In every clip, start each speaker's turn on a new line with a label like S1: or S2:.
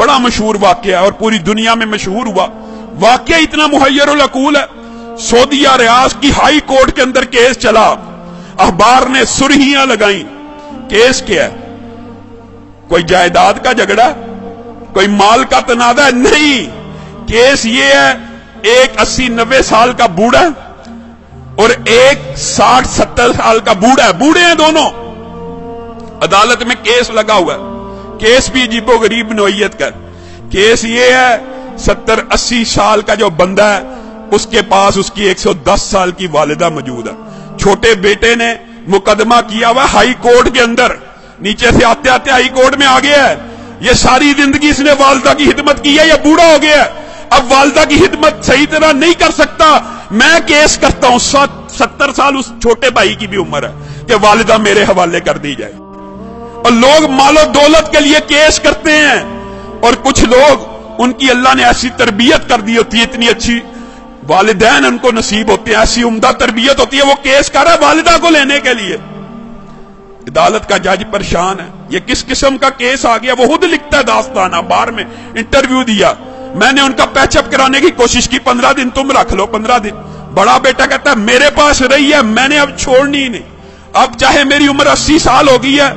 S1: बड़ा मशहूर वाकया है और पूरी दुनिया में मशहूर हुआ। वाकया इतना मुहय्यरुल अकूल है। सऊदीया रियाज की हाई कोर्ट के अंदर केस चला, अखबार ने सुर्खियां लगाई। केस क्या है? कोई जायदाद का झगड़ा, कोई माल का तनाजा? नहीं, केस ये है, एक 80-90 साल का बूढ़ा और एक 60-70 साल का बूढ़ा है, बूढ़े हैं दोनों, अदालत में केस लगा हुआ है। केस भी अजीबो गरीब नौइयत का। केस ये है, 70-80 साल का जो बंदा है उसके पास उसकी 110 साल की वालिदा मौजूद है। छोटे बेटे ने मुकदमा किया हुआ हाई कोर्ट के अंदर, नीचे से आते आते हाई कोर्ट में आ गया है। ये सारी जिंदगी इसने वालिदा की खिदमत की है, ये बूढ़ा हो गया है, अब वालिदा की खिदमत सही तरह नहीं कर सकता। मैं केस करता हूं, 70 साल उस छोटे भाई की भी उम्र है कि वालिदा मेरे हवाले कर दी जाए। और लोग मालो दौलत के लिए केस करते हैं, और कुछ लोग उनकी अल्लाह ने ऐसी तरबियत कर दी होती है, इतनी अच्छी वालिदैन उनको नसीब होते हैं, ऐसी उम्दा तरबियत होती है, वो केस कर रहा है वालिदा को लेने के लिए। अदालत का जज परेशान है, ये किस किस्म का केस आ गया। वो खुद लिखता है दास्तान, अखबार में इंटरव्यू दिया, मैंने उनका पैचअप कराने की कोशिश की, 15 दिन तुम रख लो, 15 दिन। बड़ा बेटा कहता है मेरे पास रही है, मैंने अब छोड़नी ही नहीं, अब चाहे मेरी उम्र 80 साल हो गई है,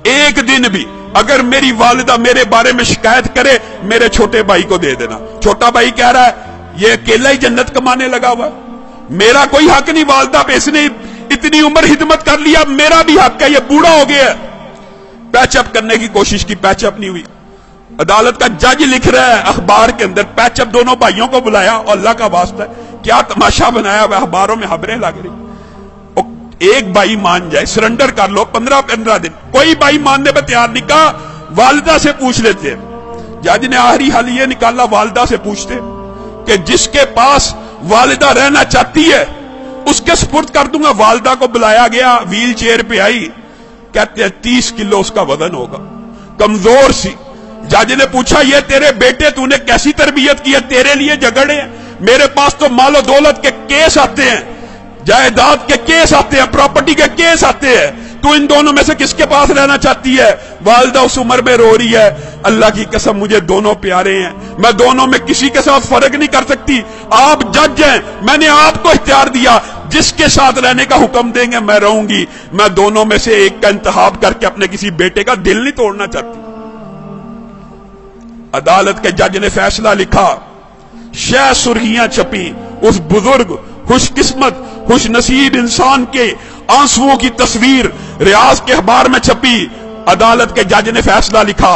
S1: एक दिन भी अगर मेरी वालिदा मेरे बारे में शिकायत करे, मेरे छोटे भाई को दे देना। छोटा भाई कह रहा है ये अकेला ही जन्नत कमाने लगा हुआ, मेरा कोई हक नहीं वालिदा पे, इसने इतनी उम्र हिदमत कर लिया, मेरा भी हक है, ये बूढ़ा हो गया। पैचअप करने की कोशिश की, पैचअप नहीं हुई। अदालत का जज लिख रहा है अखबार के अंदर, पैचअप दोनों भाइयों को बुलाया, और अल्लाह का वास्ता क्या तमाशा बनाया हुआ, अखबारों में खबरें लग रही। एक भाई मान जाए, सरेंडर कर लो, 15-15 दिन। कोई भाई मानने पर तैयार नहीं, कहा वालिदा से पूछ लेते हैं। जज ने आखिरी हल ये निकाला, वालिदा से पूछते कि जिसके पास वालिदा रहना चाहती है उसके सुपुर्द कर दूंगा। वालिदा को बुलाया गया, व्हील चेयर पे आई, कहते हैं 30 किलो उसका वजन होगा, कमजोर सी। जज ने पूछा ये तेरे बेटे तूने कैसी तरबियत की है, तेरे लिए झगड़े हैं, मेरे पास तो मालो दौलत के केस आते हैं, जायदाद के केस आते हैं, प्रॉपर्टी के केस आते हैं, तू इन दोनों में से किसके पास रहना चाहती है? वालिदा उस उम्र में रो रही है, अल्लाह की कसम मुझे दोनों प्यारे हैं, मैं दोनों में किसी के साथ फर्क नहीं कर सकती, आप जज हैं, मैंने आपको इख्तियार दिया, जिसके साथ रहने का हुक्म देंगे मैं रहूंगी, मैं दोनों में से एक का इंतखाब करके अपने किसी बेटे का दिल नहीं तोड़ना चाहती। अदालत के जज ने फैसला लिखा, शह सुर्खियां छपी, उस बुजुर्ग खुशकिस्मत खुशनसीब इंसान के आंसुओं की तस्वीर रियाज के अखबार में छपी। अदालत के जज ने फैसला लिखा,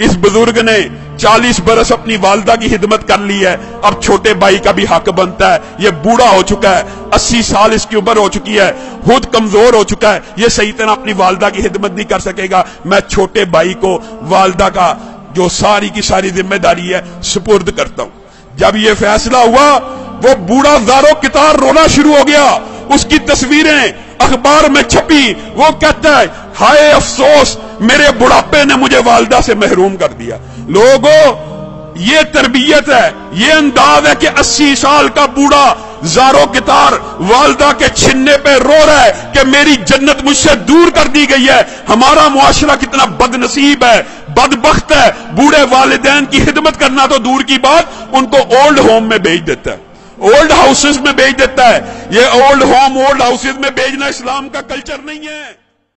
S1: इस बुजुर्ग ने 40 बरस अपनी वालिदा की खिदमत कर ली है, अब छोटे भाई का भी हक बनता है, ये बूढ़ा हो चुका है, 80 साल इसकी उम्र हो चुकी है, खुद कमजोर हो चुका है, ये सही तरह अपनी वालिदा की खिदमत नहीं कर सकेगा, मैं छोटे भाई को वालिदा का जो सारी की सारी जिम्मेदारी है सुपुर्द करता हूं। जब ये फैसला हुआ, वो बूढ़ा ज़ारो कितार रोना शुरू हो गया, उसकी तस्वीरें अखबार में छपी, वो कहता है हाय अफसोस, मेरे बुढ़ापे ने मुझे वालिदा से महरूम कर दिया। लोगों, ये तरबियत है, ये अंदाज है कि 80 साल का बूढ़ा ज़ारो कितार वालिदा के छिन्ने पे रो रहा है कि मेरी जन्नत मुझसे दूर कर दी गई है। हमारा मुआशरा कितना बदनसीब है, बदबख्त है, बूढ़े वालिदैन की खिदमत करना तो दूर की बात, उनको ओल्ड होम में भेज देता है, ओल्ड हाउसेस में भेज देता है। ये ओल्ड होम, ओल्ड हाउसेस में भेजना इस्लाम का कल्चर नहीं है।